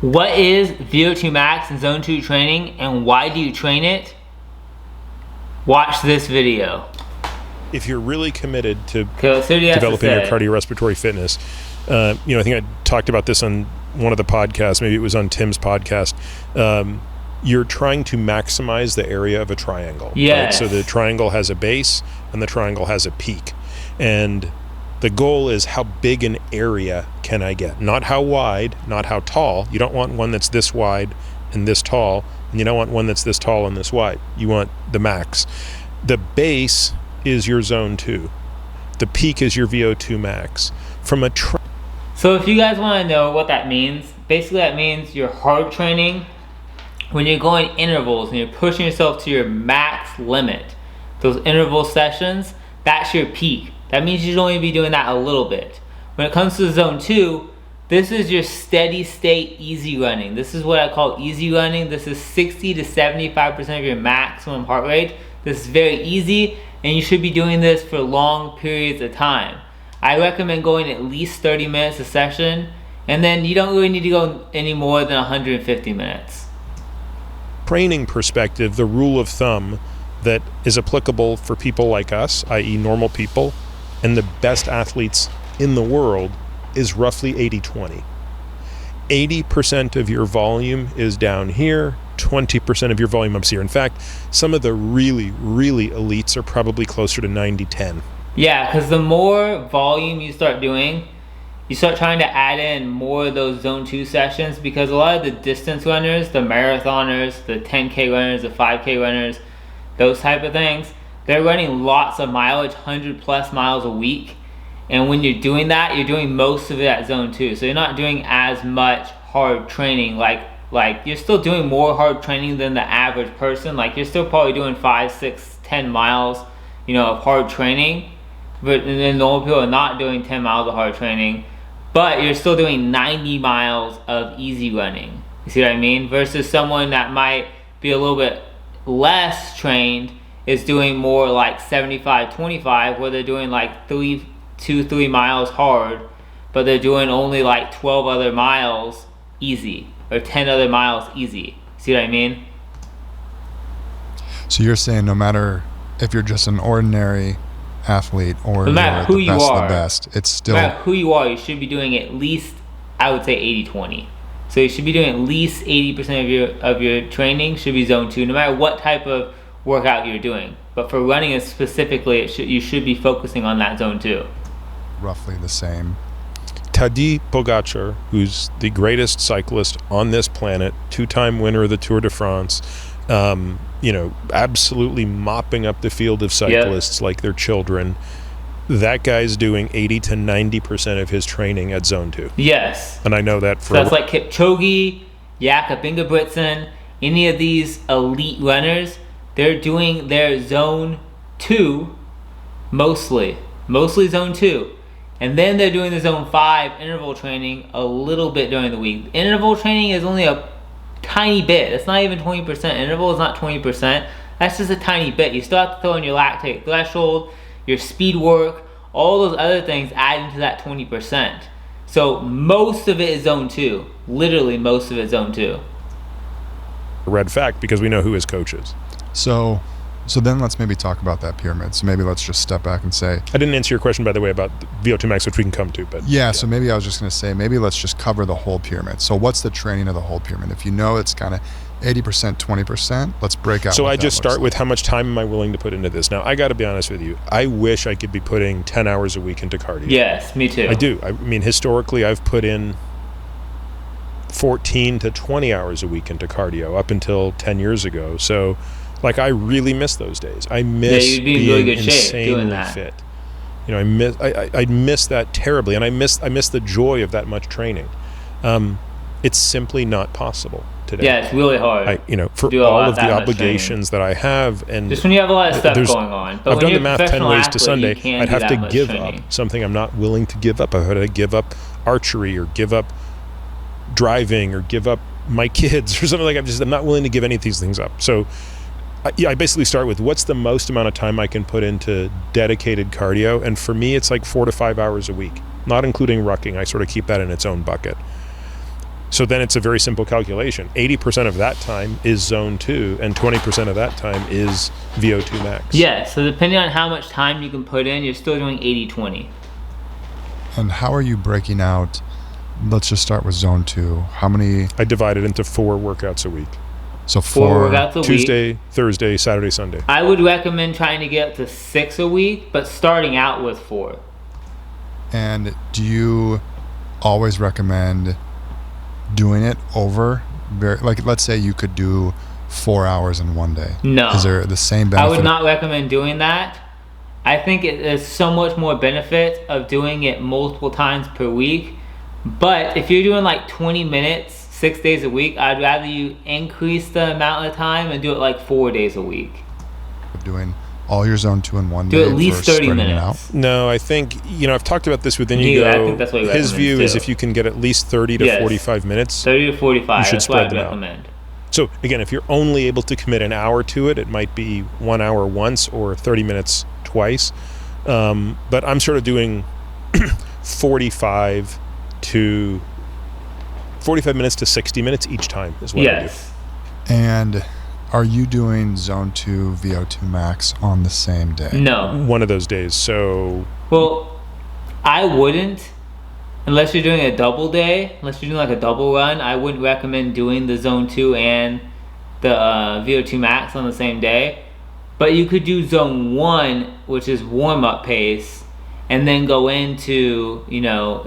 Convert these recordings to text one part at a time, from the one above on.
What is Vo2max and Zone 2 training, and why do you train it? Watch this video. If you're really committed to developing your cardiorespiratory fitness, I think I talked about this on one of the podcasts, maybe it was on Tim's podcast. You're trying to maximize the area of a triangle. Yes. Right? So the triangle has a base and the triangle has a peak. And the goal is how big an area can I get? Not how wide, not how tall. You don't want one that's this wide and this tall, and you don't want one that's this tall and this wide. You want the max. The base is your zone 2. The peak is your Vo2max. So if you guys want to know what that means, basically that means your hard training, when you're going intervals and you're pushing yourself to your max limit, those interval sessions, that's your peak. That means you should only be doing that a little bit. When it comes to zone 2, this is your steady state easy running. This is what I call easy running. This is 60 to 75% of your maximum heart rate. This is very easy, and you should be doing this for long periods of time. I recommend going at least 30 minutes a session, and then you don't really need to go any more than 150 minutes. Training perspective, the rule of thumb that is applicable for people like us, i.e. normal people, and the best athletes in the world is roughly 80-20. 80% of your volume is down here, 20% of your volume up here. In fact, some of the really, really elites are probably closer to 90-10. Yeah, because the more volume you start doing, you start trying to add in more of those zone 2 sessions, because a lot of the distance runners, the marathoners, the 10K runners, the 5K runners, those type of things, they're running lots of mileage, 100 plus miles a week. And when you're doing that, you're doing most of it at zone 2. So you're not doing as much hard training. Like you're still doing more hard training than the average person. Like you're still probably doing 5, 6, 10 miles, of hard training. But then normal people are not doing 10 miles of hard training. But you're still doing 90 miles of easy running. You see what I mean? Versus someone that might be a little bit less trained is doing more like 75-25, where they're doing like 2-3 miles hard, but they're doing only like 12 other miles easy, or 10 other miles easy. See what I mean? So you're saying no matter if you're just an ordinary athlete or no matter who you are, the best, it's still... No matter who you are, you should be doing at least, I would say 80-20. So you should be doing at least 80% of your training should be zone 2, no matter what type of workout you're doing. But for running specifically, you should be focusing on that zone 2. Roughly the same. Tadej Pogacar, who's the greatest cyclist on this planet, 2-time winner of the Tour de France, absolutely mopping up the field of cyclists like they're children. That guy's doing 80 to 90% of his training at zone 2. Yes. And I know that for... So it's like Kipchoge, Jakob Ingebrigtsen, any of these elite runners, they're doing their zone 2 mostly zone 2. And then they're doing the zone 5 interval training a little bit during the week. Interval training is only a tiny bit. It's not even 20%. Interval is not 20%. That's just a tiny bit. You still have to throw in your lactate threshold, your speed work, all those other things add into that 20%. So most of it is zone 2. Literally most of it is zone 2. Red fact, because we know who his coach is. So then let's maybe talk about that pyramid. So maybe let's just step back and say... I didn't answer your question, by the way, about Vo2max, which we can come to. But yeah, so maybe I was just going to say, maybe let's just cover the whole pyramid. So what's the training of the whole pyramid? If you know it's kind of 80%, 20%, let's break out. So I just start with how much time am I willing to put into this? Now, I got to be honest with you. I wish I could be putting 10 hours a week into cardio. Yes, me too. I do. I mean, historically, I've put in 14 to 20 hours a week into cardio up until 10 years ago. So... I really miss those days. I miss being really good insanely shape doing that. fit. I miss that terribly, and I miss the joy of that much training. It's simply not possible today. Yeah, it's really hard. For all of the obligations that I have, and just when you have a lot of stuff going on. But I've done the math 10 ways to athlete, Sunday. I'd have to give up something I'm not willing to give up. I'd have to give up archery, or give up driving, or give up my kids, or something like that. I'm not willing to give any of these things up. So. I basically start with what's the most amount of time I can put into dedicated cardio, and for me it's like 4 to 5 hours a week, not including rucking. I sort of keep that in its own bucket. So then it's a very simple calculation. 80% of that time is zone 2 and 20% of that time is VO2max. Yeah, so depending on how much time you can put in, you're still doing 80-20. And how are you breaking out? Let's just start with zone 2. How many? I divide it into 4 workouts a week. So Four workouts a week. Tuesday, Thursday, Saturday, Sunday. I would recommend trying to get up to 6 a week, but starting out with 4. And do you always recommend doing it over? Like, let's say you could do 4 hours in one day. No. Is there the same benefit? I would not recommend doing that. I think there's so much more benefit of doing it multiple times per week. But if you're doing like 20 minutes, 6 days a week, I'd rather you increase the amount of time and do it like 4 days a week. Doing all your zone 2 in one day. Do at least 30 minutes. No, I think, I've talked about this with Inigo. Yeah, I think that's what he His view recommends is too. if you can get at least 30 to 45 minutes. 30 to 45, you should that's spread what I'd them out. recommend. So again, if you're only able to commit an hour to it, it might be 1 hour once or 30 minutes twice. But I'm sort of doing 45 minutes to 60 minutes each time is what I do. And are you doing zone 2 VO2max on the same day? No. One of those days. So Well, I wouldn't, unless you're doing a double day, unless you're doing like a double run, I wouldn't recommend doing the zone 2 and the VO2max on the same day. But you could do zone 1, which is warm-up pace, and then go into,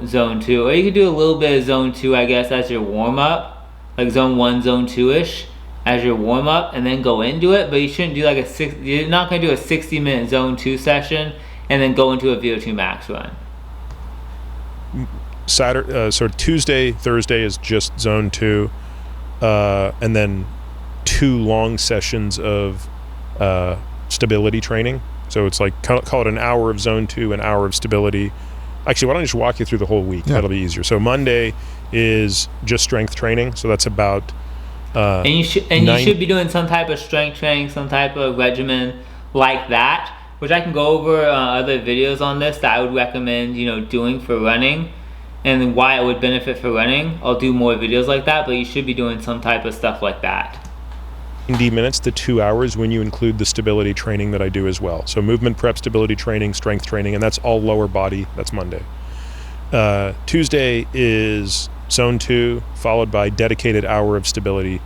zone 2. Or you could do a little bit of zone 2, I guess, as your warm-up, like zone 1, zone 2-ish, as your warm-up, and then go into it. But you shouldn't do like you're not going to do a 60-minute zone 2 session and then go into a VO2max run. So Tuesday, Thursday is just zone 2, and then 2 long sessions of stability training. So it's like, call it an hour of zone 2, an hour of stability. Actually, why don't I just walk you through the whole week? Yeah. That'll be easier. So Monday is just strength training. So that's about and you should be doing some type of strength training, some type of regimen like that, which I can go over other videos on this that I would recommend doing for running, and why it would benefit for running. I'll do more videos like that, but you should be doing some type of stuff like that. 90 minutes to 2 hours when you include the stability training that I do as well. So movement prep, stability training, strength training, and that's all lower body. That's Monday. Tuesday is zone 2, followed by dedicated hour of stability.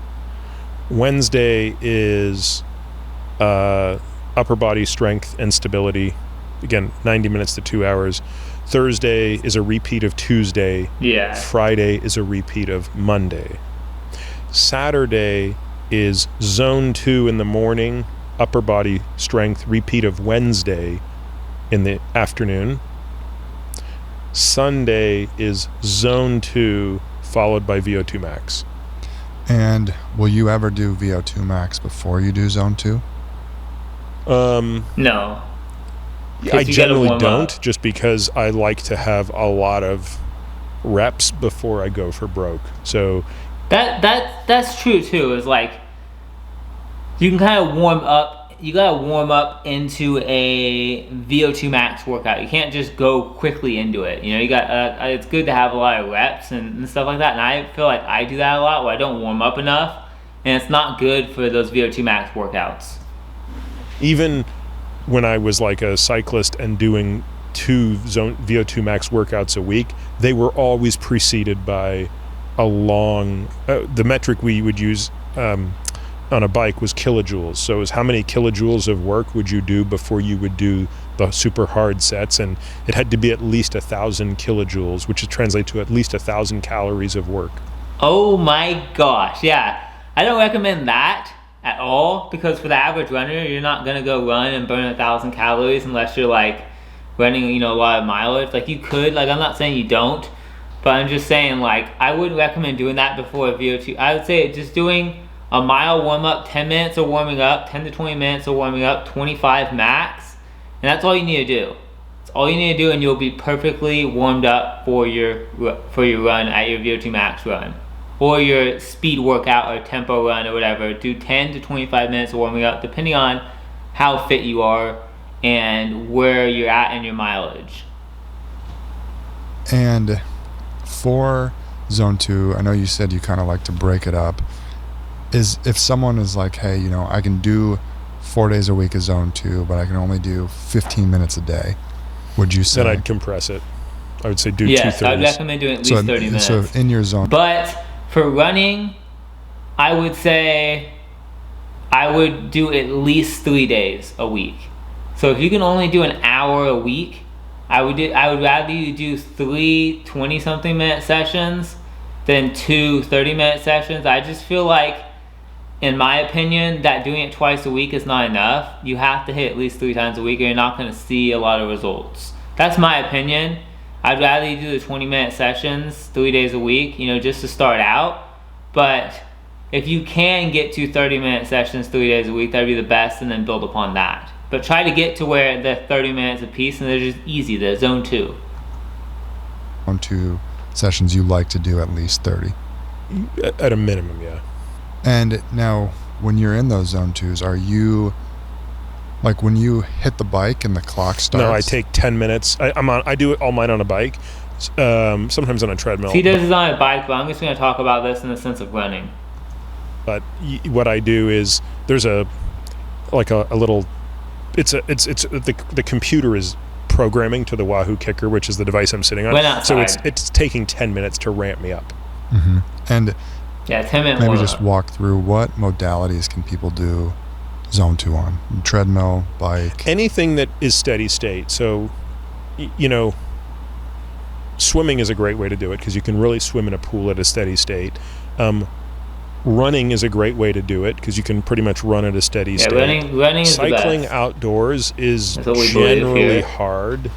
Wednesday is upper body strength and stability. Again, 90 minutes to 2 hours. Thursday is a repeat of Tuesday. Yeah. Friday is a repeat of Monday. Saturday is zone 2 in the morning, upper body strength, repeat of Wednesday in the afternoon. Sunday is zone 2 followed by VO2max. And will you ever do VO2max before you do zone 2? No. I generally don't, just because I like to have a lot of reps before I go for broke. So that's true too. Is like you can kind of warm up. You gotta warm up into a VO2max workout. You can't just go quickly into it. You got. It's good to have a lot of reps and stuff like that. And I feel like I do that a lot, where I don't warm up enough, and it's not good for those VO2max workouts. Even when I was like a cyclist and doing 2 VO2max workouts a week, they were always preceded by a long. The metric we would use on a bike was kilojoules. So it was how many kilojoules of work would you do before you would do the super hard sets, and it had to be at least 1,000 kilojoules, which would translate to at least 1,000 calories of work. Oh my gosh, yeah. I don't recommend that at all, because for the average runner, you're not gonna go run and burn 1,000 calories unless you're like running, a lot of mileage. Like you could, like I'm not saying you don't, but I'm just saying like I wouldn't recommend doing that before a VO2. I would say just doing a mile warm up, 10 minutes of warming up, 10 to 20 minutes of warming up, 25 max, and that's all you need to do. That's all you need to do, and you'll be perfectly warmed up for your run at your VO2max run, or your speed workout or tempo run or whatever. Do 10 to 25 minutes of warming up, depending on how fit you are and where you're at in your mileage. And for zone 2, I know you said you kind of like to break it up. Is if someone is like, hey, I can do 4 days a week of zone 2, but I can only do 15 minutes a day, would you say? Then I'd compress it. I would say do 2 Yes, 30s. I'd recommend doing at least 30 minutes. So in your zone. But for running, I would say I would do at least 3 days a week. So if you can only do an hour a week, I would rather you do 3 20-something minute sessions than 2 30-minute sessions. I just feel like, in my opinion, that doing it twice a week is not enough. You have to hit at least 3 times a week or you're not going to see a lot of results. That's my opinion. I'd rather you do the 20-minute sessions 3 days a week, just to start out. But if you can get to 30-minute sessions 3 days a week, that'd be the best, and then build upon that. But try to get to where the 30 minutes a piece, and they're just easy, the zone 2. Zone 2 sessions you like to do at least 30. At a minimum, yeah. And now, when you're in those zone 2s, are you, like, when you hit the bike and the clock starts? No, I take 10 minutes. I do all mine on a bike, sometimes on a treadmill. He does this on a bike, but I'm just going to talk about this in the sense of running. But what I do is there's a little. The computer is programming to the Wahoo Kicker, which is the device I'm sitting on. So it's taking 10 minutes to ramp me up. Mm-hmm. And 10 minutes. Maybe just walk through what modalities can people do zone 2 on? Treadmill, bike, anything that is steady state. So, swimming is a great way to do it because you can really swim in a pool at a steady state. Running is a great way to do it because you can pretty much run at a steady state. Running is Cycling the best. Outdoors is generally hard,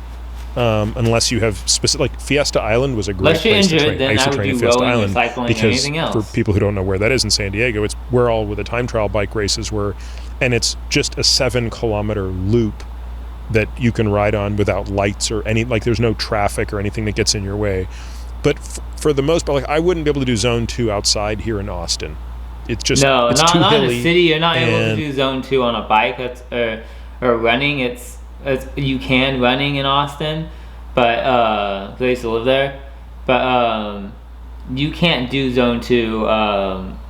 unless you have specific. Like Fiesta Island was a great place to train. Then I used to train at Fiesta Island because else. for people who don't know where that is in San Diego, it's where all the time trial bike races were, and it's just a 7-kilometer loop that you can ride on without lights or there's no traffic or anything that gets in your way. But for the most part, I wouldn't be able to do zone 2 outside here in Austin. It's just it's too not hilly. In the city. You're not able to do zone 2 on a bike. Or running. It's you can running in Austin, but I used to live there. But you can't do zone 2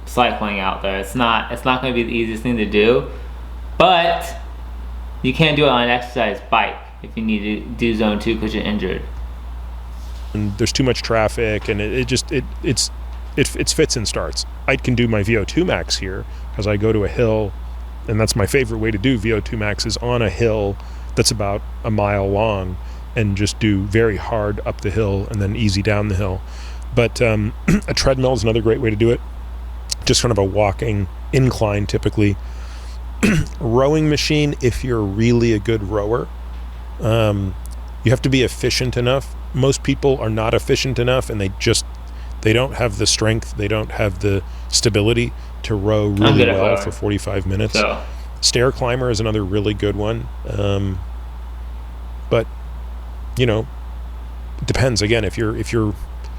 cycling out there. It's not going to be the easiest thing to do, but you can do it on an exercise bike if you need to do zone 2 because you're injured. And there's too much traffic, and it's fits and starts. I can do my Vo2max here because I go to a hill, and that's my favorite way to do Vo2max is on a hill that's about a mile long, and just do very hard up the hill and then easy down the hill. But a treadmill is another great way to do it. Just kind of a walking incline typically. Rowing machine, if you're really a good rower, you have to be efficient enough. Most people are not efficient enough, and they don't have the strength, they don't have the stability to row really well for 45 minutes. So. Stair climber is another really good one. But it depends. Again, if you're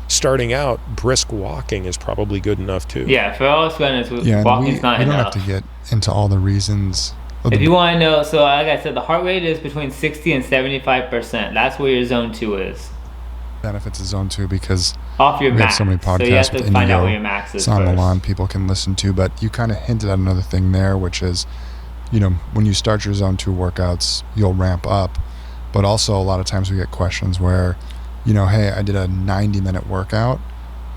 starting out, brisk walking is probably good enough too. Yeah, for all runners, walking's not enough. We don't have to get into all the reasons. If you want to know, so like I said, the heart rate is between 60 and 75%. That's where your zone 2 is. Benefits of zone 2 because off your we max. have so many podcasts so you have to with find out Indigo. where your max is it's on first. the lawn people can listen to, but you kind of hinted at another thing there, which is when you start your zone 2 workouts, you'll ramp up, but also a lot of times we get questions where hey, I did a 90-minute workout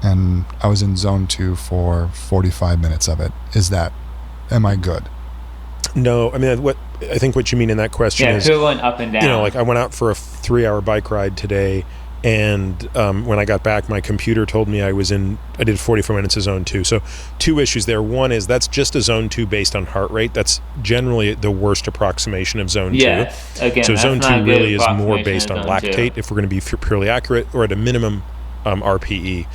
and I was in zone 2 for 45 minutes of it. Am I good? No, I mean, I think what you mean in that question is, going up and down. I went out for a 3-hour bike ride today, and when I got back, my computer told me I did 44 minutes of zone 2. So 2 issues there. One is that's just a zone 2 based on heart rate. That's generally the worst approximation of zone 2. Yes, again, so zone 2 really is more based on lactate, 2. if we're going to be purely accurate, or at a minimum RPE.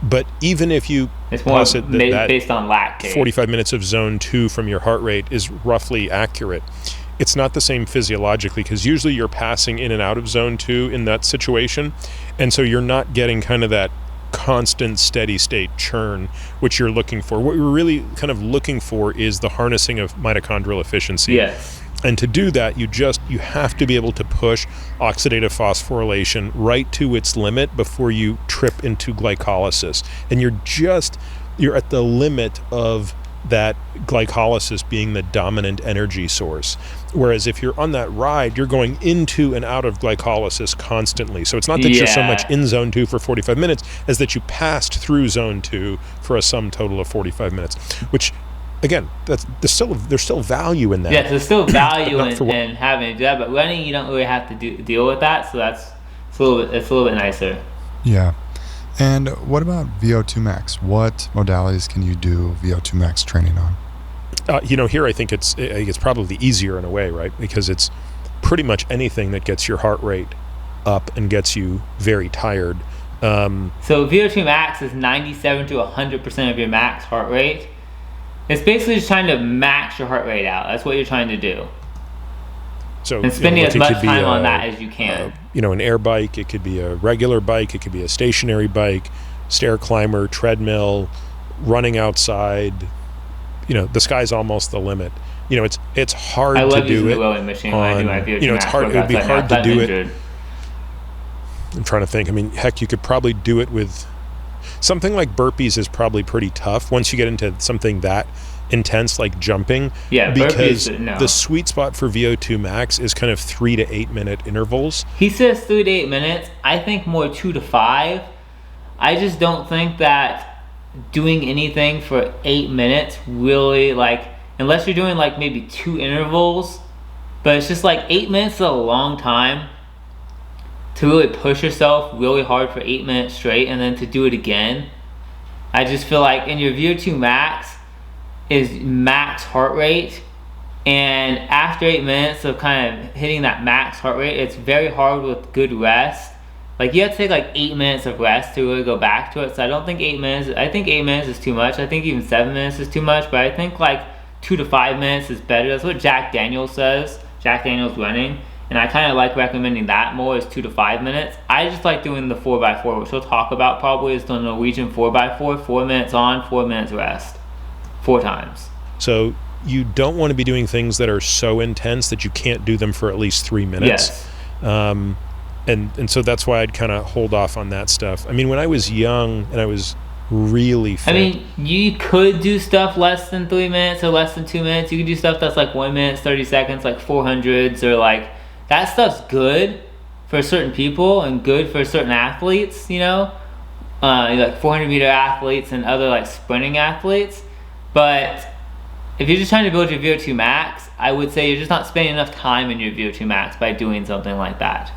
But even if you it's more that based on lactate, 45 minutes of zone 2 from your heart rate is roughly accurate. It's not the same physiologically because usually you're passing in and out of zone 2 in that situation, and so you're not getting kind of that constant steady state churn which you're looking for. What you're really kind of looking for is the harnessing of mitochondrial efficiency. Yes. And to do that, you have to be able to push oxidative phosphorylation right to its limit before you trip into glycolysis. And you're at the limit of that glycolysis being the dominant energy source. Whereas if you're on that ride, you're going into and out of glycolysis constantly. So it's not that you're so much in zone 2 for 45 minutes as that you passed through zone 2 for a sum total of 45 minutes, which again, there's still value in that. Yeah, there's still value in having to do that, but running, you don't really have to deal with that, so it's a little bit nicer. Yeah. And what about Vo2max? What modalities can you do Vo2max training on? Here I think it's probably easier in a way, right? Because it's pretty much anything that gets your heart rate up and gets you very tired. So Vo2max is 97 to 100% of your max heart rate. It's basically just trying to max your heart rate out. That's what you're trying to do. So, and spending as much time on that as you can. An air bike, it could be a regular bike, it could be a stationary bike, stair climber, treadmill, running outside. The sky's almost the limit. It's hard to do it. I love using the rowing machine when I do my Vo2max. It's hard. It would be hard to do it. I'm trying to think. I mean, heck, you could probably do it with something like burpees is probably pretty tough once you get into something that intense like jumping. Yeah, because burpees, no. The sweet spot for Vo2max is kind of 3 to 8 minute intervals. He says 3 to 8 minutes. I think more 2 to 5. I just don't think that doing anything for 8 minutes really, unless you're doing maybe 2 intervals, but it's just 8 minutes is a long time to really push yourself really hard for 8 minutes straight and then to do it again. I just feel like in your Vo2max is max heart rate, and after 8 minutes of kind of hitting that max heart rate, it's very hard with good rest. You have to take 8 minutes of rest to really go back to it. So I don't think 8 minutes, I think 8 minutes is too much. I think even 7 minutes is too much, but I think 2 to 5 minutes is better. That's what Jack Daniels says. Jack Daniels running. And I kind of like recommending that more, is 2 to 5 minutes. I just like doing the 4x4, which we'll talk about probably, is the Norwegian 4x4, 4 minutes on, 4 minutes rest, 4 times. So you don't want to be doing things that are so intense that you can't do them for at least 3 minutes. Yes. And so that's why I'd kind of hold off on that stuff. I mean, when I was young and I was really fit. I mean, you could do stuff less than 3 minutes or less than 2 minutes. You could do stuff that's 1 minute, 30 seconds, 400s, or that stuff's good for certain people and good for certain athletes, 400 meter athletes and other sprinting athletes. But if you're just trying to build your Vo2max, I would say you're just not spending enough time in your Vo2max by doing something like that.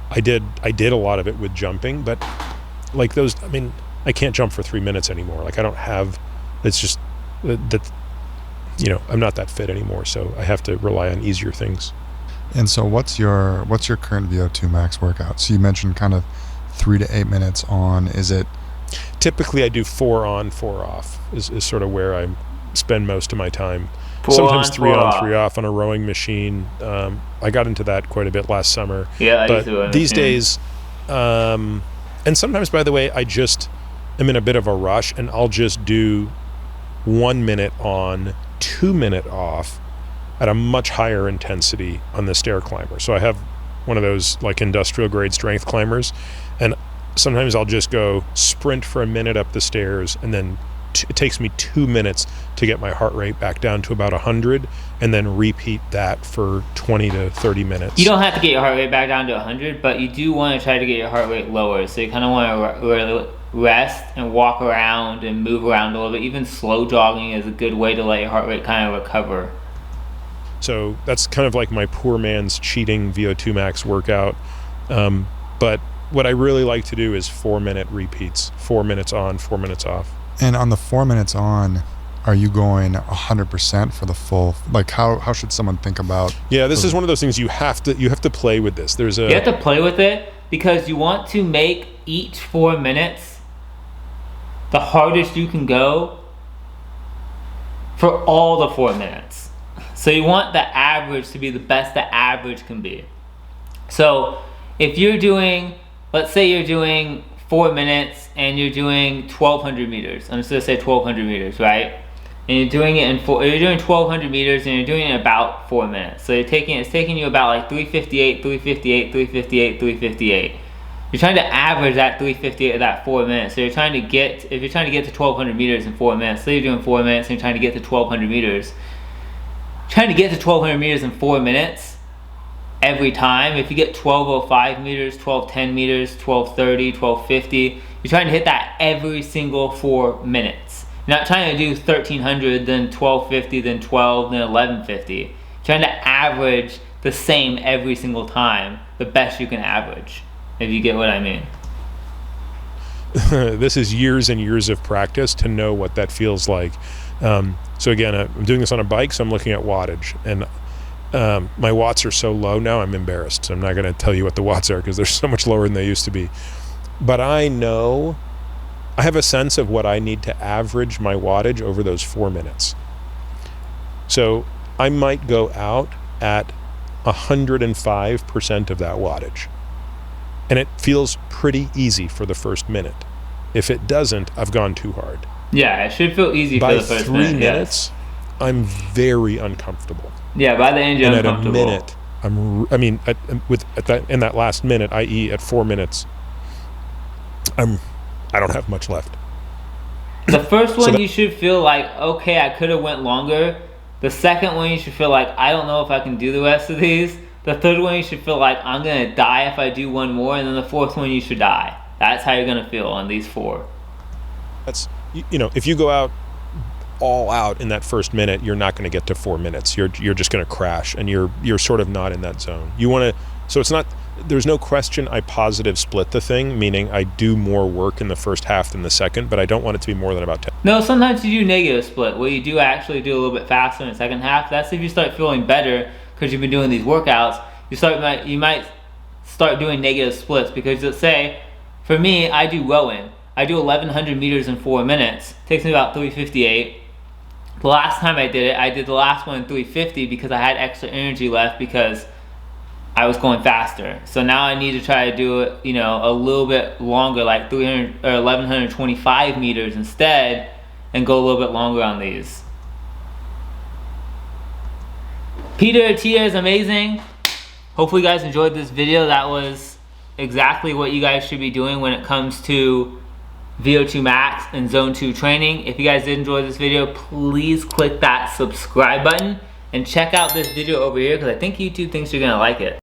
I did a lot of it with jumping, but I can't jump for 3 minutes anymore. I don't have, it's just that, I'm not that fit anymore, so I have to rely on easier things. And so what's your current Vo2max workout? So you mentioned kind of 3 to 8 minutes on. Is it? Typically I do 4 on, 4 off is sort of where I spend most of my time. 4 Sometimes on, 3 on, off. 3 off on a rowing machine. I got into that quite a bit last summer. Yeah, but these days, and sometimes, by the way, I just am in a bit of a rush and I'll just do 1 minute on, 2 minute off at a much higher intensity on the stair climber. So I have one of those industrial grade strength climbers, and sometimes I'll just go sprint for a minute up the stairs, and then it takes me 2 minutes to get my heart rate back down to about 100, and then repeat that for 20 to 30 minutes. You don't have to get your heart rate back down to 100, but you do want to try to get your heart rate lower. So you kind of want to rest and walk around and move around a little bit. Even slow jogging is a good way to let your heart rate kind of recover. So that's kind of my poor man's cheating Vo2max workout. But what I really like to do is 4 minute repeats, 4 minutes on, 4 minutes off. And on the 4 minutes on, are you going 100% for the full? How should someone think about? Yeah, this is one of those things you have to play with this. You have to play with it because you want to make each 4 minutes the hardest you can go for all the 4 minutes. So you want the average to be the best the average can be. So if you're doing, let's say you're doing 4 minutes and you're doing 1,200 meters. I'm just going to say 1,200 meters, right? and you're doing it you're doing 1,200 meters, and you're doing it in about 4 minutes. So it's taking you about like 358, 358, 358, 358. You're trying to average that 358 of that 4 minutes. So if you're trying to get to 1,200 meters in 4 minutes, so you're doing 4 minutes and you're trying to get to 1,200 meters. Trying to get to 1,200 meters in 4 minutes every time. If you get 1,205 meters, 1,210 meters, 1,230, 1,250, you're trying to hit that every single 4 minutes. You're not trying to do 1,300, then 1,250, then 12, then 1,150. You're trying to average the same every single time, the best you can average, if you get what I mean. This is years and years of practice to know what that feels like. So again, I'm doing this on a bike, so I'm looking at wattage, and my watts are so low now, I'm embarrassed. So I'm not going to tell you what the watts are because they're so much lower than they used to be. But I know, I have a sense of what I need to average my wattage over those 4 minutes. So I might go out at 105% of that wattage. And it feels pretty easy for the first minute. If it doesn't, I've gone too hard. Yeah, it should feel easy for the first minute. By 3 minutes, yes. I'm very uncomfortable. Yeah, by the end you're uncomfortable. And at a minute, in that last minute, i.e. at 4 minutes, I don't have much left. The first one you should feel like, okay, I could have went longer. The second one you should feel like, I don't know if I can do the rest of these. The third one you should feel like, I'm gonna die if I do one more. And then the fourth one you should die. That's how you're gonna feel on these 4. That's, if you go out all out in that first minute, you're not going to get to 4 minutes. You're just going to crash, and you're sort of not in that zone. You want to, so it's not, there's no question I positive split the thing, meaning I do more work in the first half than the second, but I don't want it to be more than about 10. No, sometimes you do negative split, where you do actually do a little bit faster in the second half. That's if you start feeling better because you've been doing these workouts. You might start doing negative splits, because let's say, for me, I do rowing. I do 1,100 meters in 4 minutes. It takes me about 358. The last time I did the last one in 350 because I had extra energy left because I was going faster. So now I need to try to do it, a little bit longer, like 300 or 1,125 meters instead, and go a little bit longer on these. Peter Attia is amazing. Hopefully you guys enjoyed this video. That was exactly what you guys should be doing when it comes to Vo2max and Zone 2 training. If you guys did enjoy this video, please click that subscribe button and check out this video over here, because I think YouTube thinks you're gonna like it.